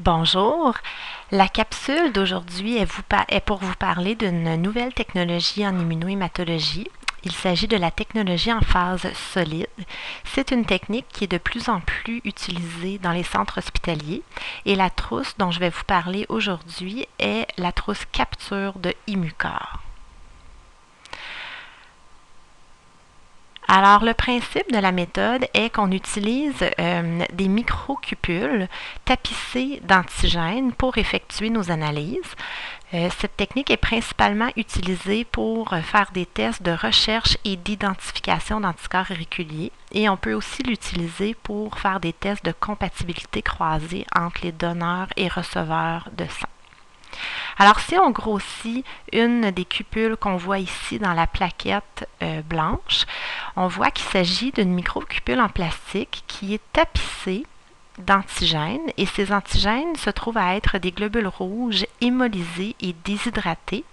Bonjour, la capsule d'aujourd'hui est pour vous parler d'une nouvelle technologie en immunohématologie. Il s'agit de la technologie en phase solide. C'est une technique qui est de plus en plus utilisée dans les centres hospitaliers et la trousse dont je vais vous parler aujourd'hui est la trousse capture de Immucor. Alors, le principe de la méthode est qu'on utilise des microcupules tapissées d'antigènes pour effectuer nos analyses. Cette technique est principalement utilisée pour faire des tests de recherche et d'identification d'anticorps irréguliers et on peut aussi l'utiliser pour faire des tests de compatibilité croisée entre les donneurs et receveurs de sang. Alors, si on grossit une des cupules qu'on voit ici dans la plaquette blanche, on voit qu'il s'agit d'une microcupule en plastique qui est tapissée d'antigènes et ces antigènes se trouvent à être des globules rouges hémolysés et déshydratés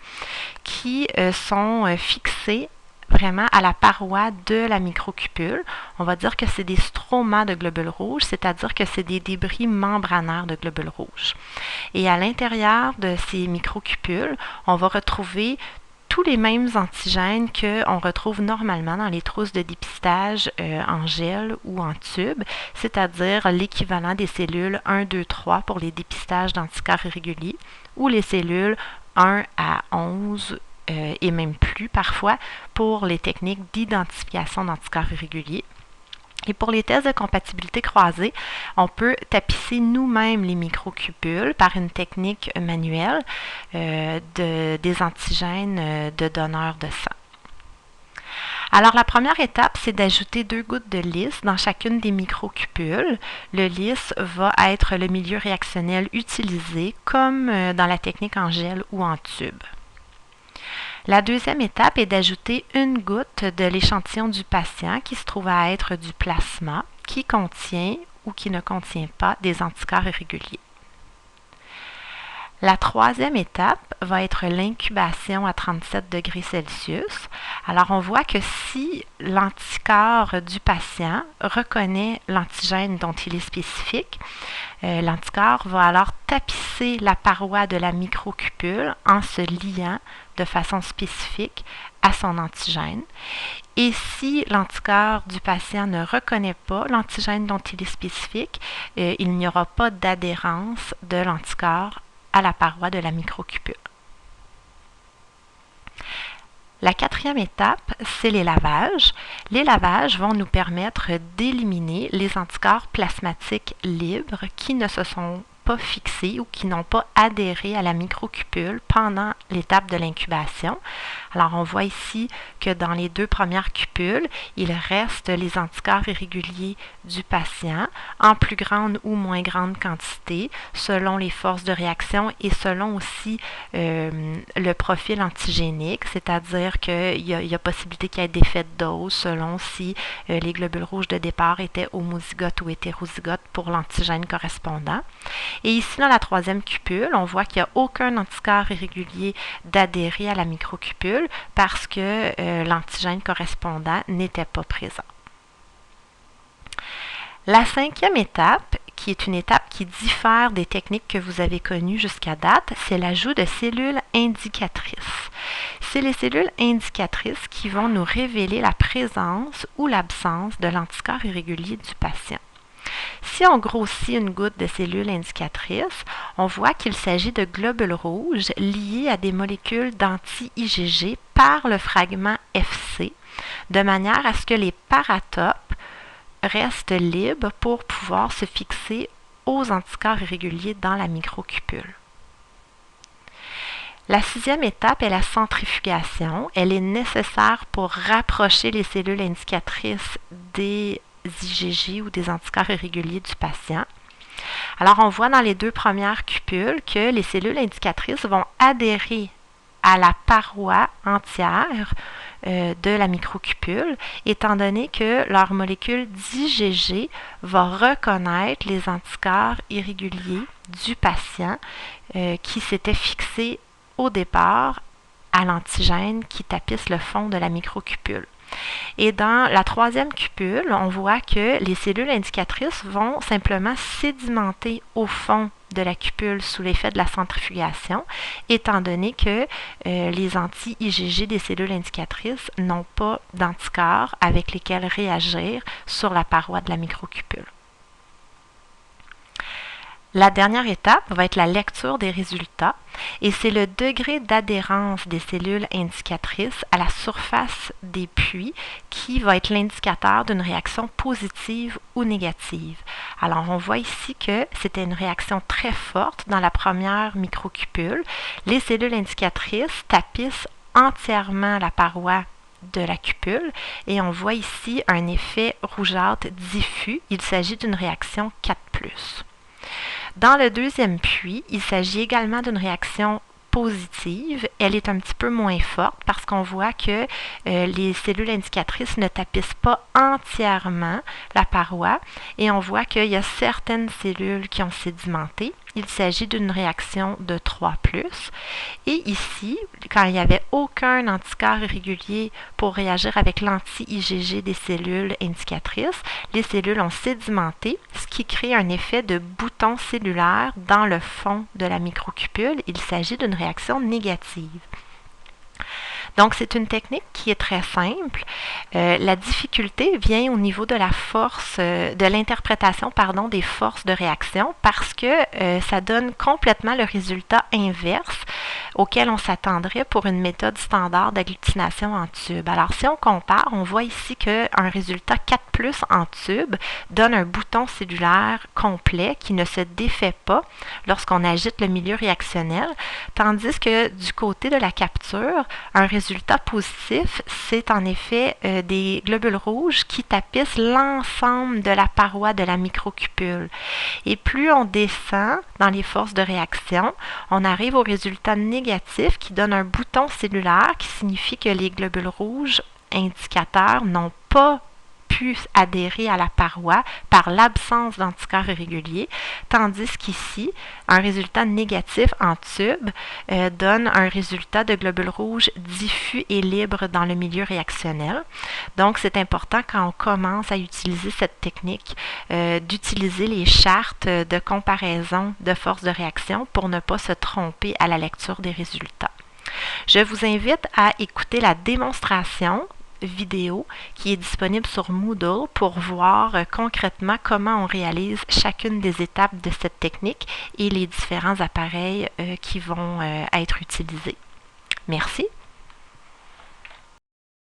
qui sont fixés vraiment à la paroi de la microcupule. On va dire que c'est des stromas de globules rouges, c'est-à-dire que c'est des débris membranaires de globules rouges. Et à l'intérieur de ces microcupules, on va retrouver tous les mêmes antigènes qu'on retrouve normalement dans les trousses de dépistage en gel ou en tube, c'est-à-dire l'équivalent des cellules 1, 2, 3 pour les dépistages d'anticorps irréguliers ou les cellules 1 à 11 et même plus parfois pour les techniques d'identification d'anticorps irréguliers. Et pour les tests de compatibilité croisée, on peut tapisser nous-mêmes les microcupules par une technique manuelle des antigènes de donneurs de sang. Alors, la première étape, c'est d'ajouter 2 gouttes de lys dans chacune des microcupules. Le lys va être le milieu réactionnel utilisé comme dans la technique en gel ou en tube. La deuxième étape est d'ajouter une goutte de l'échantillon du patient qui se trouve à être du plasma qui contient ou qui ne contient pas des anticorps irréguliers. La troisième étape va être l'incubation à 37 degrés Celsius. Alors, on voit que si l'anticorps du patient reconnaît l'antigène dont il est spécifique, l'anticorps va alors tapisser la paroi de la microcupule en se liant de façon spécifique à son antigène. Et si l'anticorps du patient ne reconnaît pas l'antigène dont il est spécifique, il n'y aura pas d'adhérence de l'anticorps à la paroi de la microcupule. La quatrième étape, c'est les lavages. Les lavages vont nous permettre d'éliminer les anticorps plasmatiques libres qui ne se sont pas fixés ou qui n'ont pas adhéré à la microcupule pendant l'étape de l'incubation. Alors, on voit ici que dans les 2 premières cupules, il reste les anticorps irréguliers du patient en plus grande ou moins grande quantité selon les forces de réaction et selon aussi le profil antigénique, c'est-à-dire qu'il y a possibilité qu'il y ait d'effet de dose selon si les globules rouges de départ étaient homozygotes ou hétérozygotes pour l'antigène correspondant. Et ici, dans la troisième cupule, on voit qu'il n'y a aucun anticorps irrégulier d'adhérer à la microcupule parce que l'antigène correspondant n'était pas présent. La cinquième étape, qui est une étape qui diffère des techniques que vous avez connues jusqu'à date, c'est l'ajout de cellules indicatrices. C'est les cellules indicatrices qui vont nous révéler la présence ou l'absence de l'anticorps irrégulier du patient. Si on grossit une goutte de cellules indicatrices, on voit qu'il s'agit de globules rouges liés à des molécules d'anti-IgG par le fragment Fc, de manière à ce que les paratopes restent libres pour pouvoir se fixer aux anticorps irréguliers dans la microcupule. La sixième étape est la centrifugation. Elle est nécessaire pour rapprocher les cellules indicatrices des IgG ou des anticorps irréguliers du patient. Alors, on voit dans les 2 premières cupules que les cellules indicatrices vont adhérer à la paroi entière de la microcupule, étant donné que leur molécule d'IgG va reconnaître les anticorps irréguliers du patient qui s'était fixé au départ à l'antigène qui tapisse le fond de la microcupule. Et dans la troisième cupule, on voit que les cellules indicatrices vont simplement sédimenter au fond de la cupule sous l'effet de la centrifugation, étant donné que les anti-IgG des cellules indicatrices n'ont pas d'anticorps avec lesquels réagir sur la paroi de la microcupule. La dernière étape va être la lecture des résultats et c'est le degré d'adhérence des cellules indicatrices à la surface des puits qui va être l'indicateur d'une réaction positive ou négative. Alors on voit ici que c'était une réaction très forte dans la première microcupule. Les cellules indicatrices tapissent entièrement la paroi de la cupule et on voit ici un effet rougeâtre diffus. Il s'agit d'une réaction 4+. Dans le deuxième puits, il s'agit également d'une réaction positive. Elle est un petit peu moins forte parce qu'on voit que les cellules indicatrices ne tapissent pas entièrement la paroi et on voit qu'il y a certaines cellules qui ont sédimenté. Il s'agit d'une réaction de 3+. Et ici, quand il n'y avait aucun anticorps irrégulier pour réagir avec l'anti-IgG des cellules indicatrices, les cellules ont sédimenté, ce qui crée un effet de bouton cellulaire dans le fond de la microcupule. Il s'agit d'une réaction négative. Donc, c'est une technique qui est très simple. La difficulté vient au niveau de la force, de l'interprétation, des forces de réaction parce que ça donne complètement le résultat inverse auquel on s'attendrait pour une méthode standard d'agglutination en tube. Alors, si on compare, on voit ici qu'un résultat 4+ en tube donne un bouton cellulaire complet qui ne se défait pas lorsqu'on agite le milieu réactionnel, tandis que du côté de la capture, un résultat positif, c'est en effet des globules rouges qui tapissent l'ensemble de la paroi de la microcupule. Et plus on descend dans les forces de réaction, on arrive au résultat négatif qui donne un bouton cellulaire qui signifie que les globules rouges indicateurs n'ont pas pu adhérer à la paroi par l'absence d'anticorps irréguliers, tandis qu'ici, un résultat négatif en tube donne un résultat de globules rouges diffus et libres dans le milieu réactionnel. Donc, c'est important quand on commence à utiliser cette technique d'utiliser les chartes de comparaison de force de réaction pour ne pas se tromper à la lecture des résultats. Je vous invite à écouter la démonstration vidéo qui est disponible sur Moodle pour voir concrètement comment on réalise chacune des étapes de cette technique et les différents appareils qui vont être utilisés. Merci.